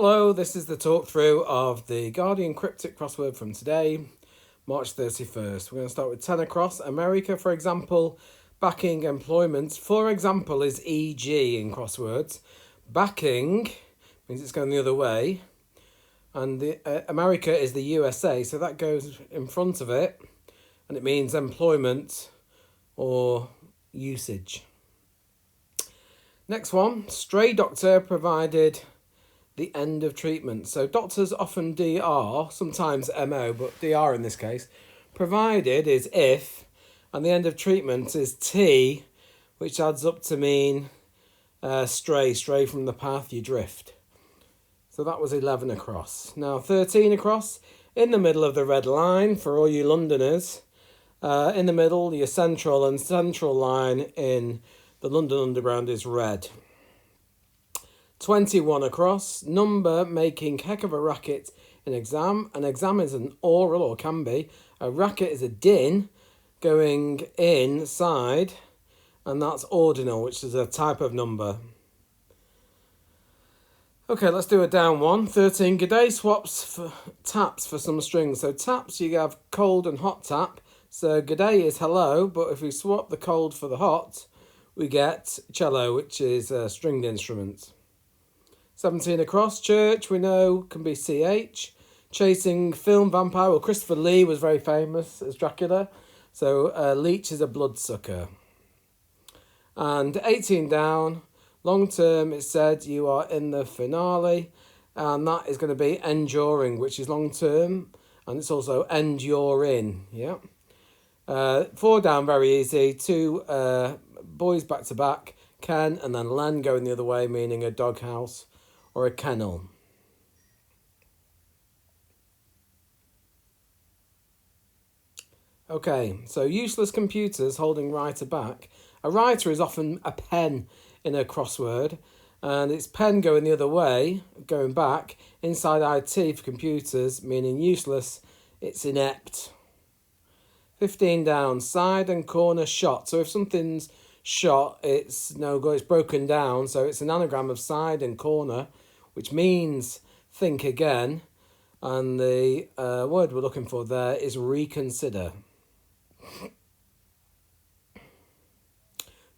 Hello, this is the talk through of the Guardian Cryptic crossword from today, March 31st. We're going to start with 10 across. America, for example, backing employment. For example is EG in crosswords. Backing means it's going the other way. And America is the USA, so that goes in front of it. And it means employment or usage. Next one, stray doctor provided the end of treatment. So doctors often DR, sometimes MO, but DR in this case. Provided is if, and the end of treatment is T, which adds up to mean stray from the path you drift. So that was 11 across. Now 13 across, in the middle of the red line for all you Londoners. In the middle, your central line in the London Underground is red. 21 across, number making heck of a racket in exam. An exam is an oral, or can be. A racket is a din going inside, and that's ordinal, which is a type of number. Okay, let's do a down one. 13, G'day swaps for taps for some strings. So taps, you have cold and hot tap. So G'day is hello, but if we swap the cold for the hot, we get cello, which is a stringed instrument. 17 across, church, we know, can be CH. Chasing film vampire, well, Christopher Lee was very famous as Dracula. So leech is a bloodsucker. And 18 down, long term, it said you are in the finale. And that is going to be enduring, which is long term. And it's also end you're in, yeah. 4 down, very easy. 2 boys back to back. Ken and then Len going the other way, meaning a doghouse or a kennel. Okay, so useless computers holding writer back. A writer is often a pen in a crossword, and it's pen going the other way, going back. Inside IT for computers, meaning useless, it's inept. 15 down, side and corner shot. So if something's shot, it's no good, it's broken down, so it's an anagram of side and corner, which means think again, and the word we're looking for there is reconsider.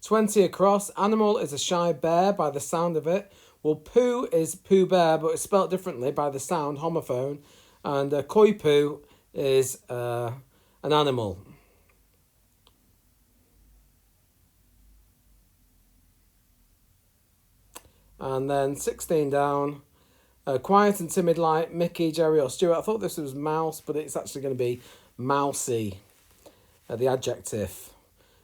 20 across, animal is a shy bear by the sound of it. Well, poo is poo bear, but it's spelt differently by the sound, homophone, and koi poo is an animal. And then 16 down, quiet and timid like Mickey, Jerry or Stuart. I thought this was mouse, but it's actually going to be mousy, the adjective.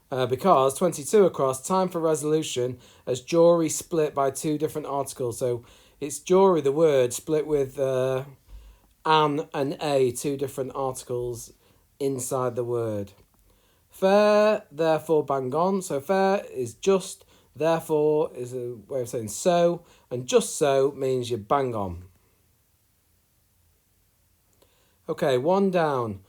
Because 22 across, time for resolution as jury split by 2 different articles. So it's jury, the word, split with an and a, 2 different articles inside the word. Fair, therefore bang on. So fair is just, therefore is a way of saying so, and just so means you bang on. Okay, 1 down.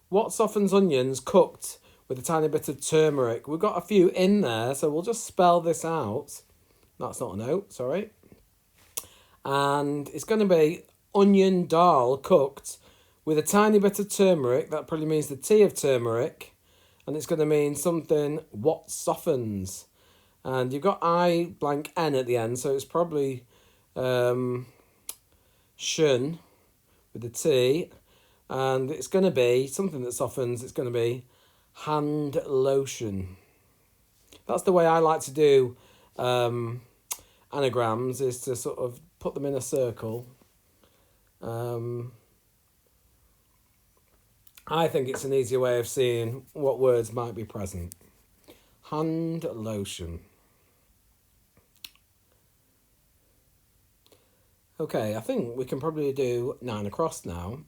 What softens onions cooked with a tiny bit of turmeric? We've got a few in there, so we'll just spell this out. That's not a note, sorry. And it's going to be onion dal cooked with a tiny bit of turmeric. That probably means the T of turmeric. And it's going to mean something what softens. And you've got I blank N at the end, so it's probably shun with the T. And it's going to be something that softens. It's going to be hand lotion. That's the way I like to do anagrams, is to sort of put them in a circle. I think it's an easier way of seeing what words might be present. Hand lotion. Okay, I think we can probably do 9 across now.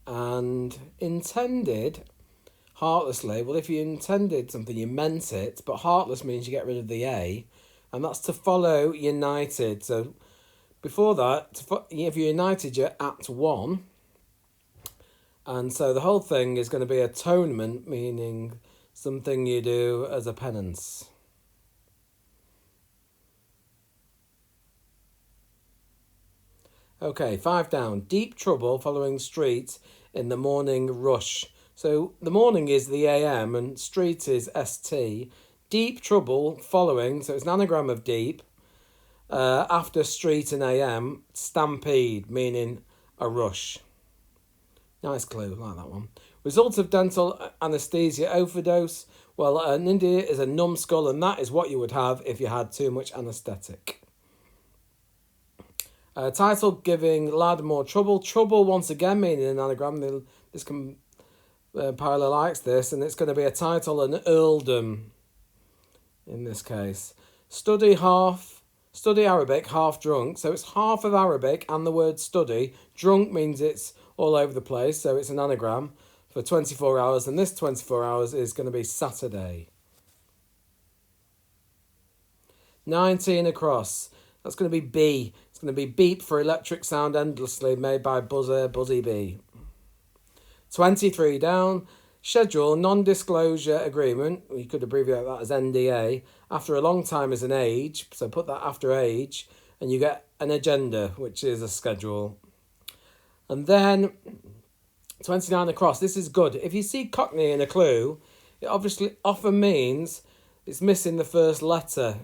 And intended, heartlessly, well, if you intended something, you meant it, but heartless means you get rid of the A, and that's to follow united. So before that, if you're united, you're at one. And so the whole thing is going to be atonement, meaning something you do, as a penance. Okay, 5 down. Deep trouble following street in the morning rush. So the morning is the AM and street is ST. Deep trouble following, so it's an anagram of deep. After street and AM, stampede, meaning a rush. Nice clue, like that one. Result of dental anaesthesia overdose. Well, an idiot is a numbskull, and that is what you would have if you had too much anaesthetic. Title giving lad more trouble. Trouble, once again, meaning an anagram. This can likes this, and it's going to be a title, an earldom in this case. Study Arabic, half drunk. So it's half of Arabic and the word study. Drunk means it's all over the place, so it's an anagram for 24 hours, and this 24 hours is going to be Saturday. 19 across. That's going to be B. It's going to be beep for electric sound endlessly, made by Buzzy Bee. 23 down. Schedule non-disclosure agreement. You could abbreviate that as NDA. After a long time is an age, so put that after age, and you get an agenda, which is a schedule. And then 29 across. This is good. If you see Cockney in a clue, it obviously often means it's missing the first letter.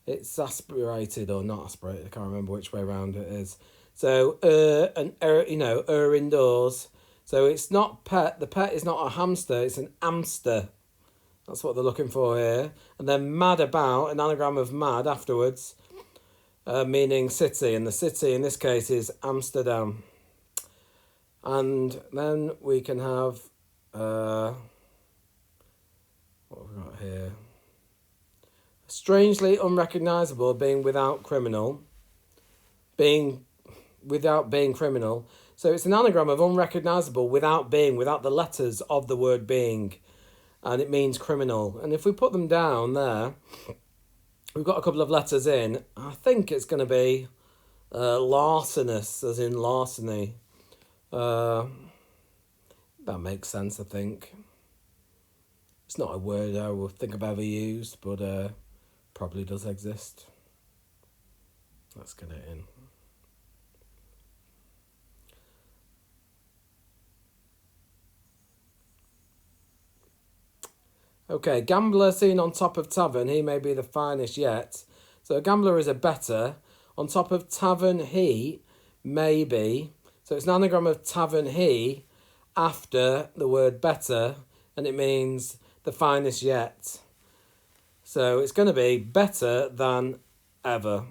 It's aspirated or not aspirated. I can't remember which way around it is. So indoors. So it's not pet. The pet is not a hamster. It's an amster. That's what they're looking for here. And then mad about, an anagram of mad afterwards, meaning city. And the city in this case is Amsterdam. And then we can have, what have we got here? Strangely unrecognisable, being without criminal. Without being criminal. So it's an anagram of unrecognisable without the letters of the word being. And it means criminal. And if we put them down there, we've got a couple of letters in. I think it's going to be larcenous, as in larceny. That makes sense, I think. It's not a word I would think I've ever used, but probably does exist. Let's get it in. Okay, gambler seen on top of tavern, he may be the finest yet. So a gambler is a better. On top of tavern, he may be. So it's an anagram of tavern, he, after the word better, and it means the finest yet. So it's going to be better than ever.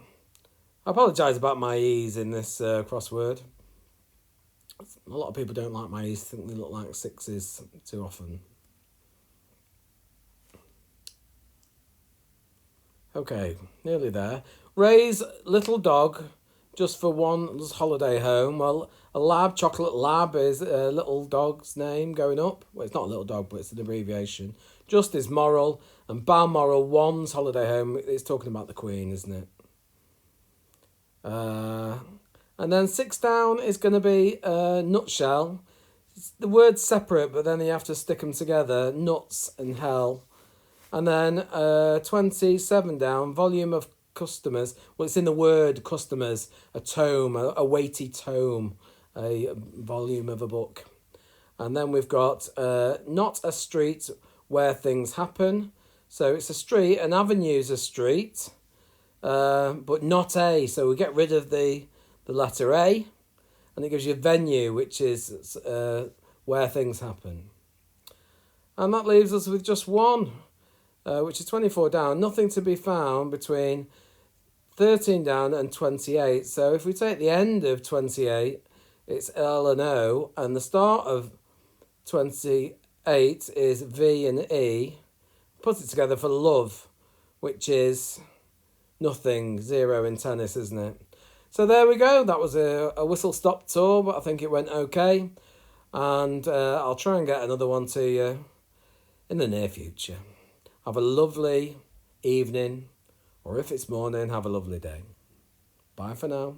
I apologise about my E's in this crossword. A lot of people don't like my E's, think they look like sixes too often. Okay, nearly there. Raise little dog just for one's holiday home. Well, a lab, chocolate lab, is a little dog's name going up. Well, it's not a little dog, but it's an abbreviation. Just is moral, and Balmoral, one's holiday home. It's talking about the Queen, isn't it? And then 6 down is going to be nutshell. The word's separate, but then you have to stick them together. Nuts and hell. And then 27 down, volume of customers. Well, it's in the word customers. A tome, a weighty tome, a volume of a book. And then we've got not a street where things happen. So it's a street, an avenue's a street, but not a. So we get rid of the letter A, and it gives you venue, which is where things happen. And that leaves us with just one, which is 24 down. Nothing to be found between 13 down and 28. So if we take the end of 28, it's L and O, and the start of 28 is V and E. Put it together for love, which is nothing, 0 in tennis, isn't it? So there we go. That was a whistle-stop tour, but I think it went okay. And I'll try and get another one to you in the near future. Have a lovely evening, or if it's morning, have a lovely day. Bye for now.